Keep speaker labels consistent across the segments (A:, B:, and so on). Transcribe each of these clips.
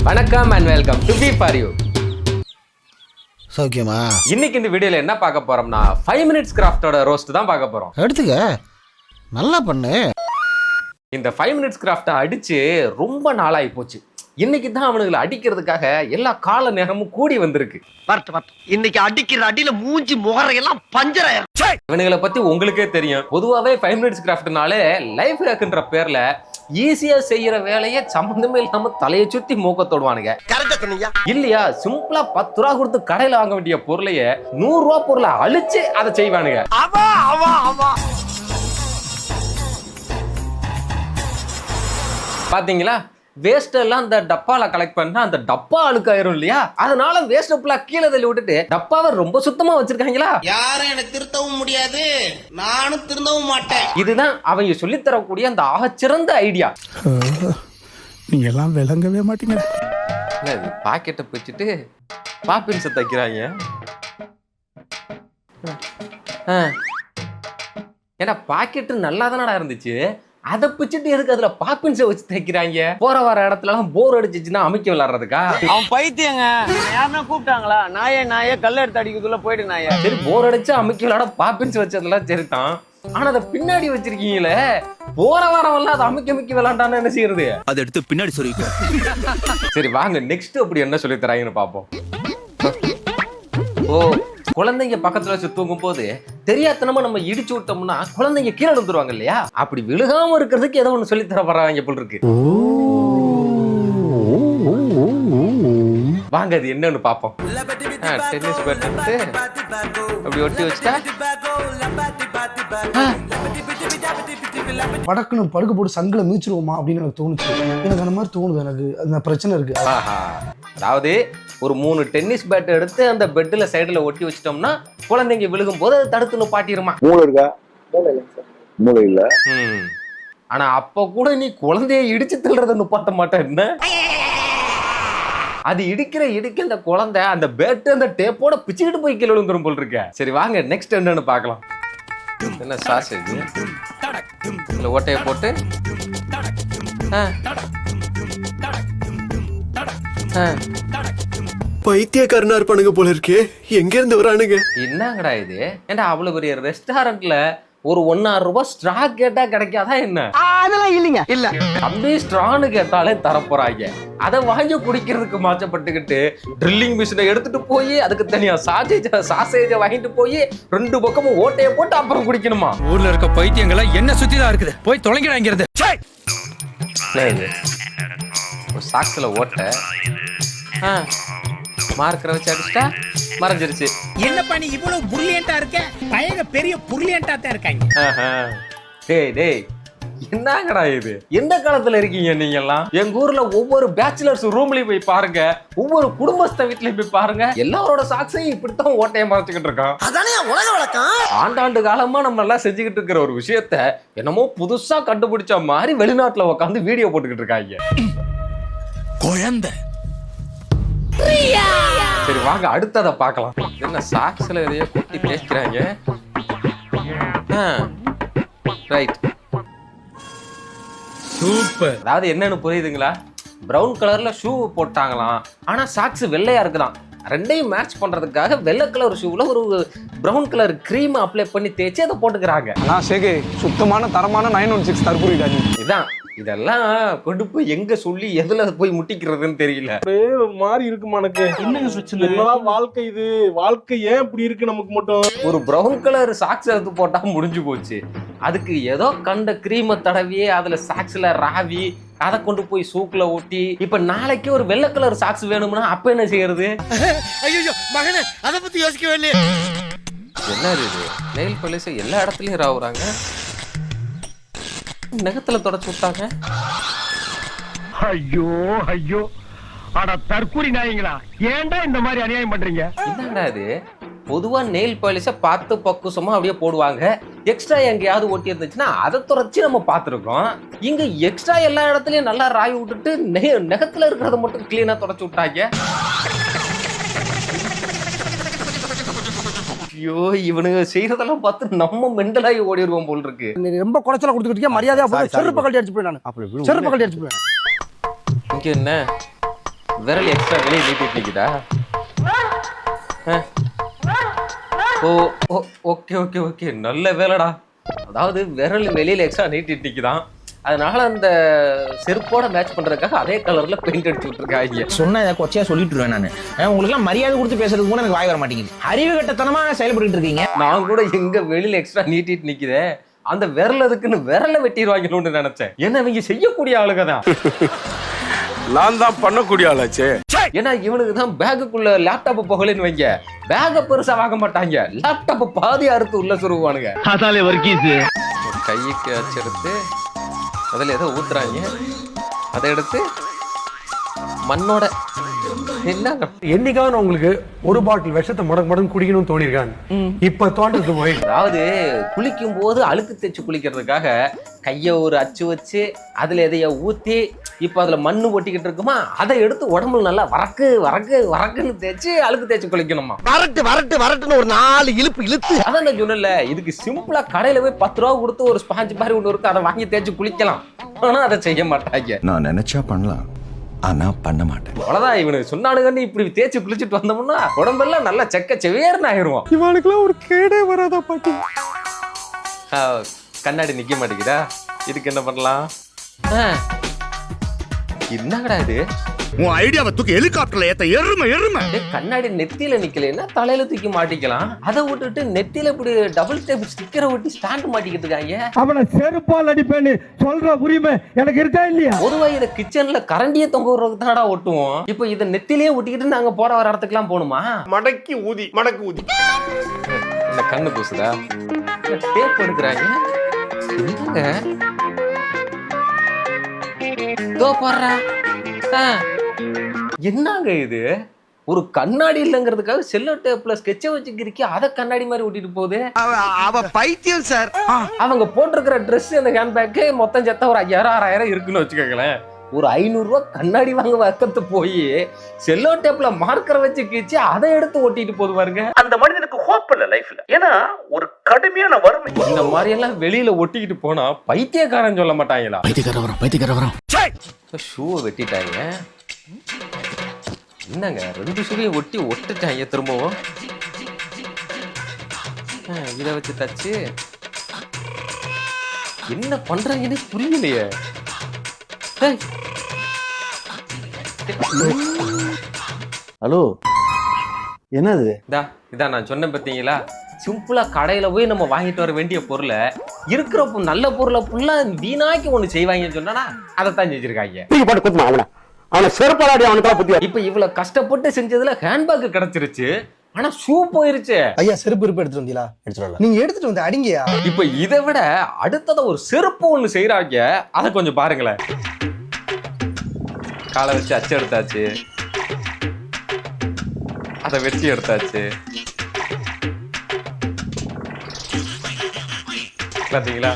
A: வணக்கம் and welcome to B for you.
B: சௌக்கியமா?
A: இன்னைக்கு இந்த வீடியோல என்ன பார்க்க போறோம்னா 5 மினிட்ஸ் கிராஃப்டோட ரோஸ்ட் தான் பார்க்க போறோம்.
B: எடுத்துக்க, நல்லா பண்ணு.
A: இந்த 5 மினிட்ஸ் கிராஃப்டை அடிச்சு ரொம்ப நாளாகி போச்சு. இன்னைக்கு தான் அவனுங்களை அடிக்கிறதுக்காக எல்லா கால நேரமும் கூடி வந்திருக்கு.
C: இன்னைக்கு அடிக்கிற அடியில மூஞ்சி முகரையெல்லாம் பஞ்சர் ஆயிரும்.
A: இவனுங்களை பத்தி உங்களுக்கே தெரியும். பொதுவாகவே 5 மினிட்ஸ் கிராஃப்ட்னாலே லைஃப் ஹேக்குன்ற பேர்ல ஈஸியா செய்யற வேலையை சம்பந்தமே இல்லாம தலையை சுத்தி மூக்க தொடுவானுங்க. இல்லையா, சிம்பிளா 10 ரூபா கொடுத்து கடையில வாங்க வேண்டிய பொருளைய 100 ரூபா பொருளை அழிச்சு அதை செய்வானுங்க. பாத்தீங்களா, வேஸ்ட் எல்லாம் அந்த டப்பால கலெக்ட் பண்ணா அந்த டப்பா அழுக்காயிரும் இல்லையா, அதனால வேஸ்ட் ஃபுல்லா கீழே தள்ளி விட்டுட்டு டப்பாவை ரொம்ப சுத்தமா வச்சிருக்காங்களா.
D: யாரும் எனக்கு திருத்தவும் முடியாது, நானும் திருந்தவும் மாட்டேன்.
A: இதுதான் அவங்க சொல்லி தரக்கூடிய அந்த ஆகச்சிறந்த ஐடியா.
E: நீங்க எல்லாம் விளங்கவே மாட்டீங்க.
A: பாக்கெட்டை பிச்சுட்டு பாப்பின்ஸை தைக்கிறாங்க. ஏன்னா பாக்கெட்டு நல்லா தானடா இருந்துச்சு, அதை பிச்சுட்டு எதுக்கு அதுல பாப்பின்ஸை வச்சு தைக்கிறாங்க? போற வர இடத்துல எல்லாம் போர் அடிச்சிச்சுன்னா அமைக்க விளையாடுறதுக்கா?
C: அவன் பைத்தியங்க. யாருன்னா கூப்பிட்டாங்களா? நாயே கல்ல எடுத்து அடிக்கிறதுல போயிட்டு நாயே.
A: சரி, போர் அடிச்சு அமைக்க விளையாட பாப்பின்ஸ் வச்சதெல்லாம் சரிதான். ஆனா அதை பின்னாடி வச்சிருக்கீங்களே, போற வாரம்லாம் அதை அமைக்க விளையாண்டான்னு என்ன செய்யறது?
F: அதை எடுத்து பின்னாடி சொல்லிட்டு.
A: சரி வாங்க, நெக்ஸ்ட் அப்படி என்ன சொல்லி தராங்கன்னு பாப்போம். ஓ, குழந்தைங்க பக்கத்துல வச்சு தூங்கும் போது தெரியாதனமா நம்ம இடிச்சு விட்டோம்னா குழந்தைங்க கீழே விழுந்துருவாங்க இல்லையா, அப்படி விழுகாம இருக்கிறதுக்கு ஏதோ ஒண்ணு சொல்லி தர வர்றாங்க போல இருக்கு. வாங்க அது என்னன்னு பாப்போம். டென்னிஸ் பேட் எடுத்து அப்படி ஒட்டி வச்சுட்டா
G: படக்குன்னு படுக்க போட்டு சங்கில மீச்சிருவோமா அப்படின்னு எனக்கு தோணுச்சு. எனக்கு அந்த மாதிரி தோணுது, எனக்கு அந்த பிரச்சனை இருக்கு.
A: அதாவது ஒரு 3 டென்னிஸ் பேட் எடுத்து அந்த பெட்ல சைடுல ஒட்டி வச்சிட்டோம்னா குழந்தைங்க விழுகும் போது அதை தடுத்து நிப்பாட்டிருமா.
H: மூளை இருக்கா? மூளை இல்ல.
A: ஆனா அப்ப கூட நீ குழந்தைய இடிச்சு தள்ளுறத நிப்பாட்ட மாட்டேன். என்ன அது இடிக்க அந்த குழந்தை அந்த பேட்டு அந்த டேப்போட பிச்சுக்கிட்டு போய் கீழே விழுந்துரும் போல் இருக்க. சரி வாங்க நெக்ஸ்ட் என்னன்னு பார்க்கலாம். என்ன சாசேஜ் இல்ல ஓட்டையை போட்டு
F: பைத்தியக்காரனா இருப்பானுங்க போல இருக்கு. எங்க இருந்து வரானுங்க?
A: என்னங்கடா இது? ஏன்டா அவ்வளவு பெரிய ரெஸ்டாரண்ட்ல ஒரு 1.5 ரூபாய் ஸ்ட்ரா கேட்டா கிடைக்காதா என்ன?
C: அதெல்லாம் இல்லைங்க. இல்ல
A: தம்பி, ஸ்ட்ரான்னு கேட்டாலே தரப்போறாங்க. அதை வாங்கி குடிக்கிறதுக்கு மாற்றப்பட்டுக்கிட்டு ட்ரில்லிங் மிஷினை எடுத்துட்டு போய் அதுக்கு தனியா சாசேஜ வாங்கிட்டு போய் 2 பக்கமும் ஓட்டையை போட்டு அப்புறம் குடிக்கணுமா?
E: ஊர்ல இருக்க பைத்தியங்கள என்ன சுத்திதான் இருக்குது, போய் தொலைங்கிறாங்கிறது.
A: ஒரு சாக்ஸ்ல ஓட்டை மார்க்கரை வச்சு அடிச்சிட்டா மறைஞ்சிருச்சு.
D: என்னப்பா நீ இவ்வளவு புரிலியண்டா இருக்க? பயங்க பெரிய புரிலியண்டா தான் இருக்காங்க.
A: டேய் என்னங்கடா இது? எந்த காலத்துல இருக்கீங்க நீங்க எல்லாம்? எங்க ஊர்ல ஒவ்வொரு பேச்சுலர்ஸ் ரூம்லயும் போய் பாருங்க, ஒவ்வொரு குடும்பஸ்த வீட்லயும் போய் பாருங்க, எல்லாரோட சாக்ஸையும் இப்படித்தான் ஓட்டையை மறைச்சுக்கிட்டு இருக்கான்.
C: அதானே உலக வழக்கம்.
A: ஆண்டாண்டு காலமா நம்ம எல்லாம் செஞ்சுக்கிட்டு இருக்கிற ஒரு விஷயத்த என்னமோ புதுசா கண்டுபிடிச்ச மாதிரி வெளிநாட்டுல உட்காந்து வீடியோ போட்டுக்கிட்டு இருக்காங்க.
E: குழந்தை.
A: சரி வாங்க அடுத்ததை பார்க்கலாம். என்ன சாக்ஸ்ல எதையோ குத்தி பேசுறாங்க. Right,
E: super.
A: அதாவது என்னன்னு புரியுதுங்களா? பிரவுன் கலர்ல ஷூ போட்டாங்களாம், ஆனா சாக்ஸ் வெள்ளையா இருக்குதான். ரெண்டையும் மேட்ச் பண்றதுக்காக வெள்ளை கலர் ஷூல ஒரு பிரவுன் கலர் கிரீம் அப்ளை பண்ணி தேய்ச்சி அதை போட்டுக்கிறாங்க.
G: சுத்தமான தரமான 916 தற்கொலை.
A: இதான் இதெல்லாம் கொண்டு போய் எங்க சொல்லி எதுல போய் முட்டிக்கிறதுன்னு தெரியல.
I: மாறி இருக்கு எனக்கு. என்னங்க பிரச்சனை? என்னதான் வாழ்க்கை இது? வாழ்க்கை ஏன் இப்படி இருக்கு நமக்கு மட்டும்?
A: ஒரு பிரவுன் கலர் சாக்ஸ் எடுத்து போட்டா முடிஞ்சு போச்சு. அதுக்கு ஏதோ கண்ட கிரீமை தடவி அதுல சாக்ஸ்ல ராவி அதை கொண்டு போய் சூக்குல ஊட்டி இப்ப நாளைக்கு ஒரு வெள்ளை கலர் சாக்ஸ் வேணும்னா அப்ப என்ன செய்யறது?
D: ஐயோ மகனே, அத பத்தி யோசிக்கவே இல்லையே.
A: என்ன இது? நெயில் பாலிஷ் எல்லா இடத்துலயும் ராவுறாங்க, நகத்துல தொடச்சு விட்டாங்க.
I: ஐயோ அட தற்கூரி நாயங்களா, ஏன்டா இந்த மாதிரி அநியாயம் பண்றீங்க?
A: என்னடா இது? பொதுவா நெயில் பாலிஷ பார்த்து பக்குவமா அப்படியே போடுவாங்க. எக்ஸ்ட்ரா எங்கேயாவது ஒட்டி இருந்துச்சுன்னா அதை தொடச்சு நம்ம பார்த்துருக்கோம். இங்க எக்ஸ்ட்ரா எல்லா இடத்துலயும் நல்லா ராய் விட்டுட்டு நெகத்துல இருக்கிறத மட்டும் கிளீனா தொடச்சு விட்டாங்க. ஐயோ, இவனுங்க செய்யறதெல்லாம் பார்த்து நம்ம மெண்டலாகி ஓடிடுவோம் போல் இருக்கு.
G: ரொம்ப குறைச்சல கொடுத்துக்கிட்டே மரியாதையா செருப்பு கழட்டி அடிச்சு போய் நான் செருப்பு கழட்டி அடிச்சு போய்.
A: இங்க என்ன விரல் எக்ஸ்ட்ரா வெளியே நீட்டிட்டு நிக்குதா? ஓ ஓகே ஓகே ஓகே, நல்ல வேலைடா. அதாவது விரல் வெளியில எக்ஸ்ட்ரா நீட்டிட்டு நிக்குதான், அதனால அந்த செருப்போட மேட்ச் பண்றதுக்காக அதே கலர்ல பெயிண்ட் அடிச்சு விட்டுருக்காங்க.
C: சொன்ன கொச்சையா சொல்லிட்டு நானு. உங்களுக்கு எல்லாம் மரியாதை கொடுத்து பேசுறதுக்கு கூட எனக்கு வாய் வர மாட்டேங்குது. அறிவு கட்டத்தனமா செயல்பட்டு இருக்கீங்க.
A: நான் கூட எங்க வெளியில எக்ஸ்ட்ரா நீட்டிட்டு நிக்குதே, அந்த விரல் அதுக்குன்னு விரலை வெட்டிடுவாங்கன்னு நினைச்சேன். ஏன்னா இவங்க செய்யக்கூடிய ஆளுங்க தான்.
I: நான் தான் பண்ணக்கூடிய ஆளாச்சே.
A: ஏன்னா இவனுக்கு தான் பேக்குக்குள்ள லேப்டாப் போகலன்னு வைங்க, பேக பெருசா வாங்க மாட்டாங்க, லேப்டாப் பாதி அறுத்து உள்ள சொருவானுங்க.
C: அதாலே வர்க்கீஸ்
A: கைக்கு அச்செடுத்து அதில் ஏதோ ஊத்துறாங்க, அதை எடுத்து மண்ணோட என்ன
J: என்னைக்காவது நான் உங்களுக்கு ஒரு பாட்டில் விஷத்தை மடங்கு குடிக்கணும்னு தோணிருக்காங்க. இப்ப தோன்றது போய்,
A: அதாவது குளிக்கும் போது அழுக்கு தேய்ச்சி குளிக்கிறதுக்காக கைய ஒரு அச்சு வச்சு அதுல எதைய ஊத்தி இப்ப அதுல மண்ணு ஒட்டிக்கிட்டு இருக்குமா, அதை எடுத்து உடம்புல நல்லா வரக்கு வரக்கு வரக்குன்னு தேய்ச்சி அழுக்கு தேய்ச்சி குளிக்கணுமா.
B: வரட்டுன்னு ஒரு 4 இழுப்பு இழுத்து.
A: அதான் நான் சொன்னல, இதுக்கு சிம்பிளா கடையில போய் 10 ரூபா கொடுத்து ஒரு ஸ்பாஞ்ச் மாதிரி ஒன்று இருக்கு, அதை வாங்கி தேய்ச்சி குளிக்கலாம். ஆனா அதை செய்ய மாட்டாங்க.
F: நான் நினைச்சா பண்ணலாம், ஆனா பண்ண மாட்டேன்.
A: அவ்வளவுதான், இவனுக்கு சொன்னானுங்கன்னு இப்படி தேய்ச்சி குளிச்சுட்டு வந்தோம்னா உடம்பெல்லாம் நல்லா செக்க செவேர்னு ஆயிடுவோம்.
J: இவனுக்குலாம் ஒரு கேடே வராதா பாட்டி.
A: கண்ணாடி நிக்க மாட்டேங்குதா, இதுக்கு என்ன பண்ணலாம்? என்னங்கடா இது,
E: உன் ஐடியாவை தூக்கி ஹெலிகாப்டர்ல ஏத்த எருமை.
A: கண்ணாடி நெத்தியில நிக்கலன்னா தலையில தூக்கி மாட்டிக்கலாம், அதை விட்டுட்டு நெத்தியில இப்படி டபுள் டேப் ஸ்டிக்கரை ஒட்டி ஸ்டாண்ட் மாட்டிக்கிட்டு இருக்காங்க.
J: அவனை செருப்பால் அடிப்பேன்னு சொல்ற உரிமை எனக்கு இருக்கா இல்லையா?
A: பொதுவா இதை கிச்சன்ல கரண்டியை தொங்க விடுறதுக்கு தானடா ஒட்டுவோம். இப்ப இதை நெத்திலேயே ஒட்டிக்கிட்டு நாங்க போற வர இடத்துக்குலாம் போகணுமா?
I: மடக்கி ஊதி மடக்கு ஊதி
A: இந்த கண்ணு பூசுதா, டேப் எடுக்கிறாங்க. என்னங்க என்னங்க இது, ஒரு கண்ணாடி இல்லங்கிறதுக்காக செல்லோ டேப்ல ஸ்கெட்சை வச்சுக்கிறீங்க, அதை கண்ணாடி மாதிரி ஒட்டிட்டு போகுது.
B: அவ பைத்தியம் சார்.
A: அவங்க போட்டிருக்கிற ட்ரெஸ் அந்த ஹேண்ட்பேக்கு மொத்தம் சேர்த்தா ஒரு 5000-6000 இருக்குன்னு வச்சுக்கோங்களேன். ஒரு 500 ரூபா கண்ணாடி வாங்க வக்கத்து போய் செல்லோ டேப்ல மார்க்கரை வச்சு கிச்சு அதை எடுத்து ஒட்டிட்டு போது பாருங்க.
E: அந்த மனிதனுக்கு ஹோப் இல்ல லைஃப்ல, ஏன்னா ஒரு கடுமையான வறுமை.
A: இந்த மாதிரி எல்லாம் வெளியில ஒட்டிக்கிட்டு போனா பைத்தியக்காரன் சொல்ல மாட்டாங்களா?
E: பைத்தியக்கார வரும்.
A: ஷூவை வெட்டிட்டாங்க. என்னங்க 2 ஷூவையும் ஒட்டுட்டாங்க திரும்பவும். இதை வச்சு தச்சு என்ன பண்றாங்கன்னு புரியலையே.
H: ஹலோ, என்னது?
A: இதான் நான் சொன்னேன் பாத்தீங்களா, சிம்பிளா கடையில போய் நம்ம வாங்கிட்டு வர வேண்டிய பொருளை இருக்கிற நல்ல பொருளை ஃபுல்லா வீணாக்கி ஒண்ணு செய்வாங்கன்னு சொன்னா அதைத்தான் செஞ்சிருக்காங்க. இப்ப இவ்வளவு கஷ்டப்பட்டு செஞ்சதுல ஹேண்ட்பேக் கிடைச்சிருச்சு, ஆனா ஷூ போயிருச்சு.
G: ஐயா செருப்பு எடுத்துட்டு வந்தீங்களா? நீங்க எடுத்துட்டு வந்து அடிங்கயா.
A: இப்ப இதை விட அடுத்தத ஒரு செருப்பு ஒண்ணு செய்யறாங்க, அதை கொஞ்சம் பாருங்களேன். காலை வச்சு அச்சு எடுத்தாச்சு, அதை வெட்டி எடுத்தாச்சு, பாத்தீங்களா?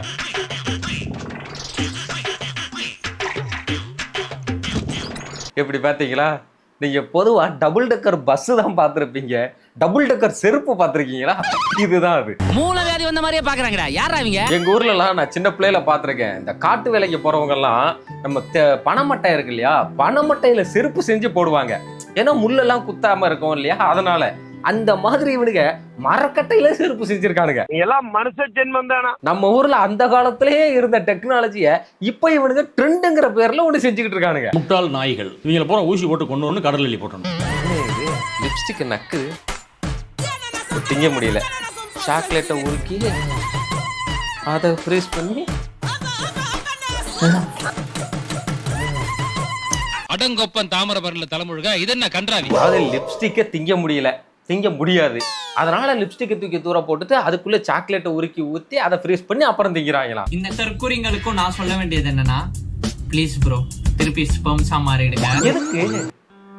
A: எப்படி பாத்தீங்களா? நீங்க பொதுவா டபுள் டெக்கர் பஸ் தான் பார்த்திருப்பீங்க, டபுள் டெக்கர் செருப்பு பார்த்திருக்கீங்களா? இதுதான் அது.
D: மூலவியாதி வந்த மாதிரியே பாக்குறாங்கடா. யாரா அவங்க?
A: எங்க ஊர்ல எல்லாம் நான் சின்ன பிள்ளையில பாத்திருக்கேன். இந்த காட்டு வேலைக்கு போறவங்க எல்லாம் நம்ம பனைமட்டை இருக்கு இல்லையா, பனைமட்டையில செருப்பு செஞ்சு போடுவாங்க. ஏன்னா முள்ளெல்லாம் குத்தாம இருக்கும் இல்லையா, அதனால அந்த மாதிரி இவனுங்க மரக்கட்டையில செருப்பு செஞ்சிருக்கானுங்க.
I: எல்லாம் மனுஷ ஜென்மம் தானா?
A: நம்ம ஊர்ல அந்த காலத்திலேயே இருந்த டெக்னாலஜிய இப்ப இவனுங்க ட்ரெண்டுங்கிற பேர்ல ஒண்ணு செஞ்சுக்கிட்டு இருக்கானுங்க.
E: முட்டாள் நாய்கள் இவங்கள போற ஊசி போட்டு கொண்டு வந்து கடல் எள்ளி போட்டணும்.
A: லிப்ஸ்டிக் நக்கு திங்க முடியல, சாக்லேட்டை உருக்கி அதை ஃப்ரீஸ் பண்ணி
E: அடங்கொப்பன் தாமரபரணில தலைமுழுக இது என்ன கன்றாவி.
A: அதாவது லிப்ஸ்டிக்கை திங்க முடியல, திங்க முடியாது, அதனால லிப்ஸ்டிக்கை தூக்கி தூர போட்டுட்டு அதுக்குள்ள சாக்லேட்டை உருக்கி ஊத்தி அதை ஃப்ரீஸ் பண்ணி அப்புறம் திங்கிறாங்களாம்.
K: இந்த தற்கூரிங்களுக்கும் நான் சொல்ல வேண்டியது என்னன்னா, ப்ளீஸ் ப்ரோ திருப்பி ஸ்பெர்ம்ஸா மாறிடுங்க.
A: எதுக்கு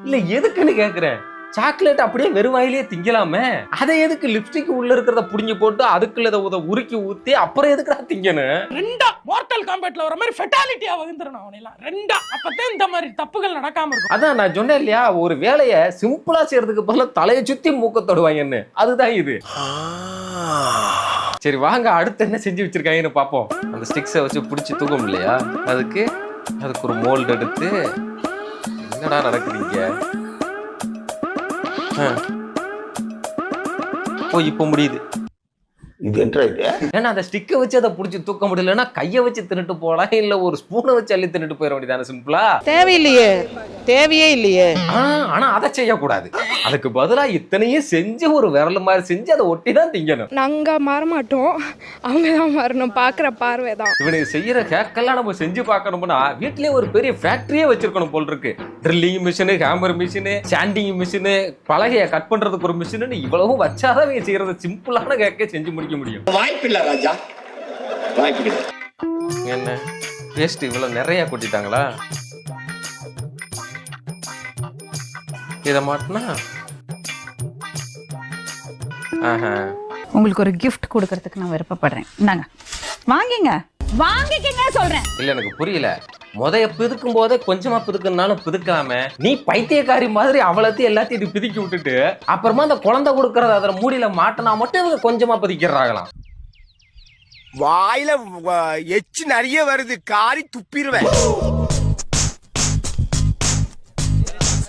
A: இல்ல எதுக்குன்னு கேக்குறேன். சாக்லேட் அப்படியே வெறும் வாயிலேயே திங்கலாமே, அதை எதுக்கு லிப்ஸ்டிக் உள்ள இருக்கிறத புடிங்கி போட்டு அதுக்குள்ள இதை உருக்கி ஊத்தி அப்புறம் எதுக்குடா திங்கணும்?
D: ரெண்டா மார்டல் காம்பேட்ல வர மாதிரி ஃபெட்டாலிட்டியா வந்திரணும் அவனை எல்லாம் ரெண்டா. அப்பதான் இந்த மாதிரி தப்புகள் நடக்காம இருக்கும்.
A: அதான் நான் சொன்னேன் இல்லையா, ஒரு வேலையை சிம்பிளா செய்யறதுக்கு பதிலா தலையை சுத்தி மூக்க தொடுவாங்கன்னு, அதுதான் இது. சரி வாங்க அடுத்து என்ன செஞ்சு வச்சிருக்காங்கன்னு பாப்போம். அந்த ஸ்டிக்ஸை வச்சு பிடிச்சி தூக்கும் இல்லையா, அதுக்கு ஒரு மோல்டு எடுத்து என்னடா நடக்குதுங்க? ஓ இப்ப முடியுது.
H: இது என்ன இது?
A: ஏன்னா அந்த ஸ்டிக்கை வச்சு அதை புடிச்சு தூக்க முடியலன்னா கையை வச்சு தின்னுட்டு போலாம், இல்ல ஒரு ஸ்பூனை வச்சு அள்ளி தின்னுட்டு போயிட வேண்டியதானே சிம்பிளா.
D: தேவையில்லையே, தேவையே இல்லையே.
A: ஆனா அதை செய்யக்கூடாது. அதுக்கு பதிலா இத்தனையும் செஞ்சு ஒரு விரல் மாதிரி செஞ்சு அதை ஒட்டி தான் திங்கணும்.
D: நாங்க மாற மாட்டோம், அவங்க தான் மாறணும். பாக்குற பார்வை தான்.
A: இவனுக்கு செய்யற கேக்கெல்லாம் நம்ம செஞ்சு பார்க்கணும்னா வீட்லயே ஒரு பெரிய ஃபேக்டரியே வச்சிருக்கணும் போல் இருக்கு. Drilling machine, hammer machine, sanding machine, பலகையை கட் பண்றதுக்கு ஒரு மிஷினு, இவ்வளவும் வச்சாதான் இவங்க செய்யறது சிம்பிளான கேக்கை செஞ்சு முடிக்க முடியும்.
E: வாய்ப்பில்லை ராஜா, வாய்ப்பில்லை.
A: என்ன வேஸ்ட் இவ்வளவு நிறைய கொட்டிட்டாங்களா? இத மாட்டினா
L: உங்களுக்கு ஒரு gift கொடுக்கறதுக்கு நான் விருப்பப்படுறேன். இந்தாங்க, வாங்கிங்க, வாங்கிக்கங்க சொல்றேன்.
A: இல்ல எனக்கு புரியல. முதைய பிதுக்கும் போதே கொஞ்சமா பிதுக்குனாலும் பிதுக்காம நீ பைத்தியக்காரி மாதிரி அவ்வளோத்தையும் எல்லாத்தையும் பிதுக்கி விட்டுட்டு அப்புறமா அந்த குழந்தை கொடுக்கறத அதில் மூடியில மாட்டினா மட்டும் இவங்க கொஞ்சமா பிதிக்கிறாங்களாம்.
B: வாயில எச்சு நிறைய வருது, காரி துப்பிடுவேன்.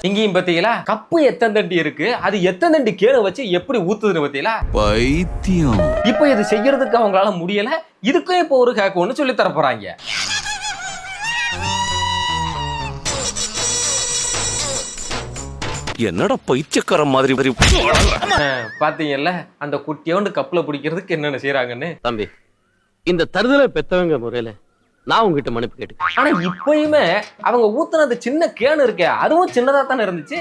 A: இங்கேயும் பாத்தீங்களா கப்பு எத்தனை தண்டி இருக்கு, அது எத்தனை தண்டி கீழே வச்சு எப்படி ஊத்துதுன்னு பாத்தீங்களா?
F: பைத்தியம்.
A: இப்போ இது செய்யறதுக்கு அவங்களால முடியல, இதுக்கும் இப்போ ஒரு ஹேக் ஒன்று சொல்லி தர போறாங்க.
F: என்னடா பைத்தியக்கார மாதிரி
A: பாத்தீங்கல்ல அந்த குட்டியோண்டு கப்புல பிடிக்கிறதுக்கு என்னென்ன செய்யறாங்கன்னு.
B: தம்பி, இந்த தருதலை பெத்தவங்க முறையில நான் உங்ககிட்ட மன்னிப்பு கேட்டு.
A: ஆனா இப்பயுமே அவங்க ஊத்துன அந்த சின்ன கேனு இருக்கே, அதுவும் சின்னதா தானே இருந்துச்சு.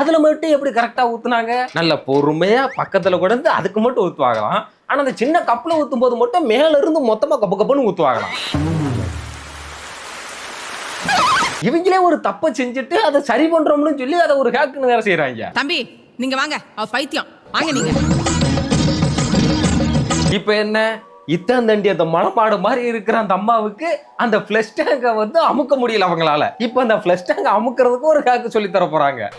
A: அதுல மட்டும் எப்படி கரெக்டா ஊத்துனாங்க? நல்ல பொறுமையா பக்கத்துல கூட இருந்து அதுக்கு மட்டும் ஊத்துவாங்களாம். ஆனா அந்த சின்ன கப்புல ஊத்தும் போது மட்டும் மேல இருந்து மொத்தமா கப்பு கப்புன்னு ஊத்துவாங்களாம். இவங்களே ஒரு தப்பை செஞ்சுட்டு அதை சரி பண்றோம்னு சொல்லி அதை ஒரு ஹேக்குன்னு வேற செய்யறாங்க.
L: தம்பி நீங்க வாங்க, அவ பைத்தியம், வாங்க நீங்க.
A: இப்ப என்ன இத்தந்தண்டி அந்த மலப்பாடு மாதிரி இருக்கிற அந்த அம்மாவுக்கு அந்த ஃபிளஷ் டேங்கை வந்து அமுக்க முடியல அவங்களால. இப்ப அந்த ஃபிளஷ் டேங்கை அமுக்கிறதுக்கு ஒரு ஹேக்கு சொல்லி தர போறாங்க.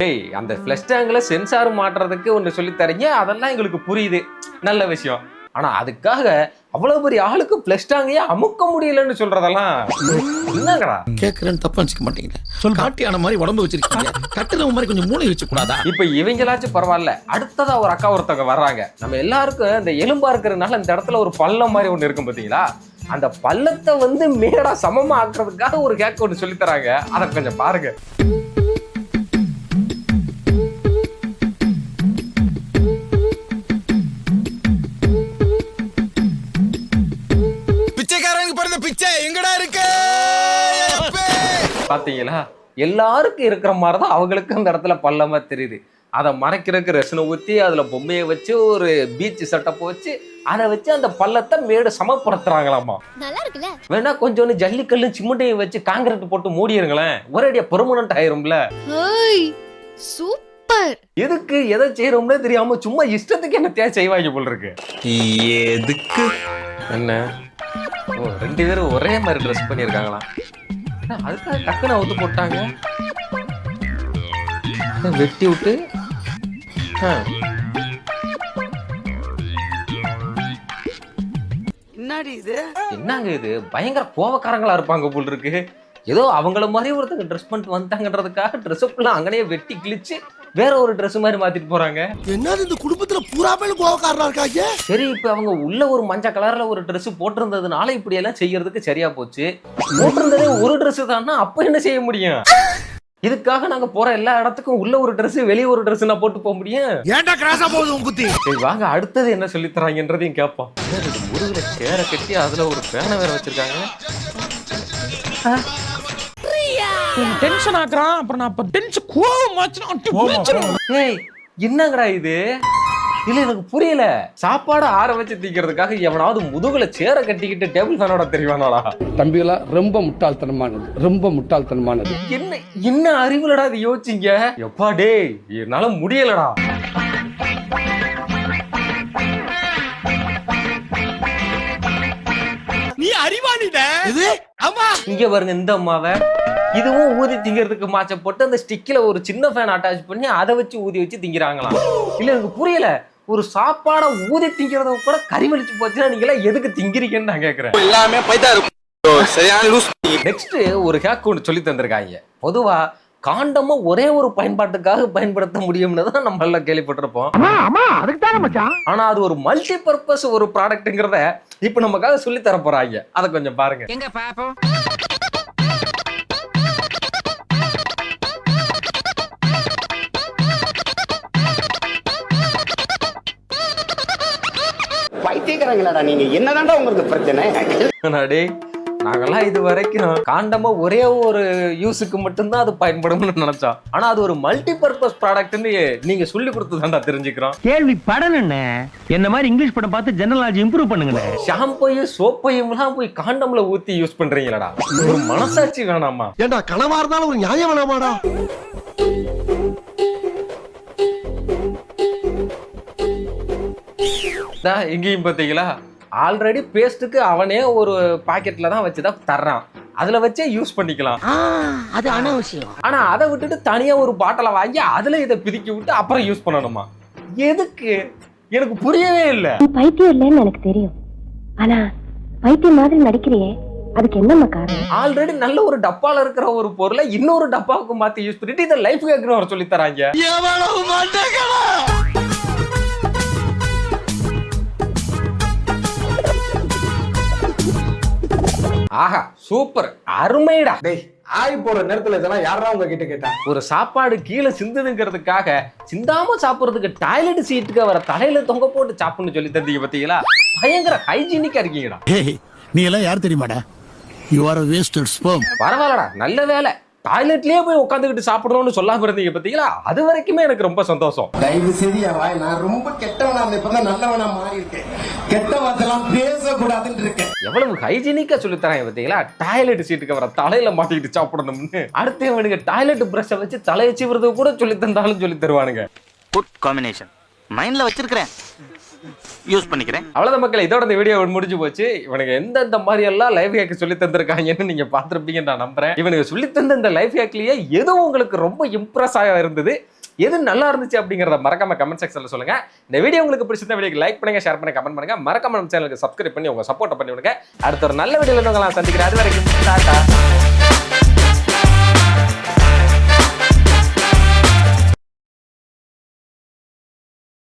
A: டேய் அந்த ஃபிளஷ் டேங்க்ல சென்சார் மாட்டுறதுக்கு ஒன்று சொல்லி தரீங்க, அதெல்லாம் எங்களுக்கு புரியுது, நல்ல விஷயம். ஆனா அதுக்காக அவ்வளவு பெரிய ஆளுக்கு பிளஸ் டாங்கையே அமுக்க முடியலன்னு சொல்றதெல்லாம் என்னங்கடா?
B: கேக்குறேன்னு தப்பா நினைச்சுக்க மாட்டீங்க. காட்டியான மாதிரி உடம்பு வச்சிருக்கீங்க, கட்டுற மாதிரி கொஞ்சம் மூளை வச்சு கூடாதா?
A: இப்ப இவங்களாச்சும் பரவாயில்ல. அடுத்ததா ஒரு அக்கா ஒருத்தவங்க வர்றாங்க. நம்ம எல்லாருக்கும் இந்த எலும்பா இருக்கிறதுனால இந்த இடத்துல ஒரு பள்ளம் மாதிரி ஒண்ணு இருக்கும் பாத்தீங்களா? அந்த பள்ளத்தை வந்து மேடா சமமா ஆக்குறதுக்காக ஒரு கேக் ஒன்று சொல்லி தராங்க. அதை கொஞ்சம் பாருங்க. பாத்தீங்களா? எல்லாருக்கும் இருக்கிற மாதிரிதான் அவங்களுக்கு அந்த இடத்துல பள்ளமா தெரியுது. அதை மறைக்கிறதுக்கு ரெசனை ஊற்றி அதில் பொம்மையை வச்சு ஒரு பீச் செட்டப் வச்சு அதை வச்சு அந்த பள்ளத்தை மேடு சமப்படுத்துறாங்களாமா. வேணா கொஞ்சோண்டு ஜல்லிக்கல்லு சிமெண்டையும் வச்சு காங்கிரீட் போட்டு மூடிடுங்களேன், ஒரேடியா பெர்மனன்ட் ஆயிரும்ல.
L: சூப்பர்.
A: எதுக்கு எதை செய்யறோம்னே தெரியாம சும்மா இஷ்டத்துக்கு என்ன தேவை செய்வாங்க போல் இருக்கு.
F: எதுக்கு
A: என்ன ஓ ரெண்டு பேரும் ஒரே மாதிரி ட்ரெஸ் பண்ணியிருக்காங்களா? அதுக்காக டக்குன்னு அவுத்து போட்டாங்க, வெட்டி விட்டு. என்னங்க இது பயங்கர கோவக்காரங்களா இருப்பாங்க போல் இருக்கு. ஏதோ அவங்கள மாதிரி ஒருத்தங்க ட்ரெஸ் பண்ணிட்டு வந்தாங்கன்றதுக்காக ட்ரெஸ்ஸுக்குள்ள அங்கனையே வெட்டி கிழிச்சு வேற ஒரு ட்ரெஸ் மாதிரி மாத்திட்டு போறாங்க.
B: என்னது இந்த குடும்பத்துல பூரா பேரும் கோவக்காரனா இருக்காங்க?
A: சரி இப்ப அவங்க உள்ள ஒரு மஞ்சள் கலர்ல ஒரு ட்ரெஸ் போட்டிருந்ததுனால இப்படி எல்லாம் செய்யறதுக்கு சரியா போச்சு. போட்டிருந்ததே ஒரு ட்ரெஸ் தானா, அப்ப என்ன செய்ய முடியும்? இதுக்காக நாங்க போற எல்லா இடத்துக்கும் உள்ள ஒரு ட்ரெஸ் வெளியே ஒரு ட்ரெஸ் நான் போட்டு போக முடியும்?
B: ஏன்டா கிராஸா போகுது உன் குத்தி?
A: சரி வாங்க அடுத்தது என்ன சொல்லி தராங்கன்றதையும் கேட்போம். முருகனை சேர கட்டி அதுல ஒரு பேனை வேற வச்சிருக்காங்க.
D: டென்ஷன் ஆக்குறான். அப்புறம் நான் அப்ப டென்ஷன் கோவமாச்சுனா
A: ஏய் என்னங்கடா இது? இல்ல எனக்கு புரியல. சாப்பாடு ஆற வச்சு தீக்கிறதுக்காக எவனாவது முதுகுல சேர கட்டிக்கிட்டு டேபிள் ஃபேனோட தெரிவானாடா?
J: தம்பிகளா ரொம்ப முட்டாள்தனமானது, ரொம்ப முட்டாள்தனமானது.
A: என்ன என்ன அறிவுலடா இது யோசிச்சீங்க? எப்பா டேய் என்னால முடியலடா.
B: நீ அறிவாளிட. இது அம்மா
A: இங்க பாருங்க இந்த அம்மாவை, இதுவும் ஊதி திங்கிறதுக்கு மாச்ச போட்டு அந்த ஸ்டிக்ல ஒரு சின்ன ஃபேன் அட்டாச் பண்ணி அதை வச்சு ஊதி வச்சு திங்கிறாங்களாம். இல்ல எனக்கு புரியல. ஒரு சாப்பாடை ஊதி திங்கிறத கூட கறி வலிச்சு போச்சுன்னா நீங்க எல்லாம் எதுக்கு திங்கிறீங்கன்னு நான் கேக்குறேன்.
B: எல்லாமே பைத்தா இருக்கும்.
A: நெக்ஸ்ட் ஒரு ஹேக் ஒன்று சொல்லி தந்திருக்காங்க. பொதுவா காண்டமா ஒரே ஒரு பயன்பாட்டுக்காக பயன்படுத்த முடியும்னு தான் நம்ம எல்லாம் கேள்விப்பட்டிருப்போம். ஆனா அது ஒரு மல்டி பர்பஸ் ஒரு ப்ராடக்ட்ங்கிறத இப்ப நமக்காக சொல்லி தர போறாங்க. அதை கொஞ்சம் பாருங்க.
B: எங்க பாப்போம்.
H: பைத்தியக்காரங்களாடா நீங்க, என்னதான்டா உங்களுக்கு பிரச்சனை?
A: டேய், நாங்கெல்லாம் இது வரைக்கும் காண்டமா ஒரே ஒரு யூஸுக்கு மட்டும்தான் அது பயன்படும்னு நினைச்சோம். ஆனா அது ஒரு மல்டி பர்பஸ் ப்ராடக்ட்னு நீங்க சொல்லி கொடுத்துதான்டா தெரிஞ்சுக்கிறோம்.
C: கேள்வி படன்னு என்ன மாதிரி இங்கிலீஷ் படம் பார்த்து ஜெனரல் நாலேஜ் இம்ப்ரூவ் பண்ணுங்க.
A: ஷாம்பையும் சோப்பையும் எல்லாம் போய் காண்டம்ல ஊத்தி யூஸ் பண்றீங்களடா. ஒரு மனசாட்சி வேணாமா?
F: ஏண்டா கனவா இருந்தாலும் ஒரு நியாயம் வேணாமாடா?
A: எங்கேயும் பாத்தீங்களா, ஆல்ரெடி பேஸ்ட்டுக்கு அவனே ஒரு பாக்கெட்ல தான் வச்சுதான் தர்றான். அதுல வச்சே யூஸ் பண்ணிக்கலாம்.
B: அது அனாவசியம்.
A: ஆனா அதை விட்டுட்டு தனியா ஒரு பாட்டில வாங்கி அதுல இதை பிரிக்கி விட்டு அப்புறம் யூஸ் பண்ணணுமா? எதுக்கு? எனக்கு புரியவே இல்லை.
M: பைத்தியம் இல்லைன்னு எனக்கு தெரியும், ஆனா பைத்தியம் மாதிரி நடிக்கிறியே, அதுக்கு என்ன காரணம்?
A: ஆல்ரெடி நல்ல ஒரு டப்பால இருக்கிற ஒரு பொருளை இன்னொரு டப்பாவுக்கு மாத்தி யூஸ் பண்ணிட்டு இதை லைஃப் ஹேக்னு வர சொல்லி தராங்க. ஆஹா, சூப்பர், அருமைடா.
J: டேய், ஆய் போற நேரத்துல இதெல்லாம் யாரா உங்ககிட்ட கேட்டா?
A: ஒரு சாப்பாடு கீழே சிந்துதுங்கிறதுக்காக சிந்தாம சாப்பிடுறதுக்கு டாய்லெட் சீட்டுக்கு வர தலையில தொங்க போட்டு சாப்பிடணும்னு சொல்லி தந்தீங்க பாத்தீங்களா? பயங்கர ஹைஜீனிக்கா இருக்கீங்கடா.
B: நீ எல்லாம் யார் தெரியுமாடா? You are a wasted sperm.
A: பரவாயில்லடா, நல்ல வேலை. டாய்லெட்லயே போய் உட்காந்துக்கிட்டு சாப்பிடணும்னு சொல்லாம இருந்தீங்க பாத்தீங்களா? அது வரைக்குமே எனக்கு ரொம்ப சந்தோஷம்.
H: தயவு செய்து நான் ரொம்ப கெட்டவனா இருந்தேன், இப்பதான் நல்லவனா மாறி இருக்கேன். கெட்ட வார்த்தைலாம் பேசக்கூடாதுன்னு இருக்கேன்.
A: எவ்வளவு ஹைஜீனிக்கா சொல்லி தராங்க பாத்தீங்களா? டாய்லெட் சீட்டுக்கு வர தலையில மாட்டிக்கிட்டு சாப்பிடணும்னு. அடுத்து இவனுக்கு டாய்லெட் பிரஷை வச்சு தலையை சீவுறது கூட சொல்லி தந்தாலும் சொல்லி தருவானுங்க.
C: Good combination. மைண்ட்ல வச்சிருக்கிறேன், யூஸ் பண்ணிக்கிறேன்.
A: அவ்வளவுதான் மக்கள், இதோட இந்த வீடியோ முடிஞ்சு போச்சு. இவனுக்கு எந்தெந்த மாதிரி எல்லாம் லைஃப் ஹேக் சொல்லி தந்திருக்காங்கன்னு நீங்க பாத்துருப்பீங்கன்னு நான் நம்புறேன். இவனுக்கு சொல்லி தந்த இந்த லைஃப் ஹேக்லயே எது உங்களுக்கு ரொம்ப இம்ப்ரெஸ் ஆக இருந்தது, எது நல்லா இருந்துச்சு அப்படிங்கறத மறக்காம கமெண்ட் செக்ஷன்ல சொல்லுங்க. இந்த வீடியோ உங்களுக்கு பிடிச்சிருந்தா வீடியோக்கு லைக் பண்ணுங்க, ஷேர் பண்ணுங்க, கமெண்ட் பண்ணுங்க. மறக்காம நம்ம சேனலுக்கு சப்ஸ்கிரைப் பண்ணி உங்க சப்போர்ட் பண்ணி விடுங்க. அடுத்த ஒரு நல்ல வீடியோல உங்களை நான் சந்திக்கிறேன். அது வரைக்கும் டாடா.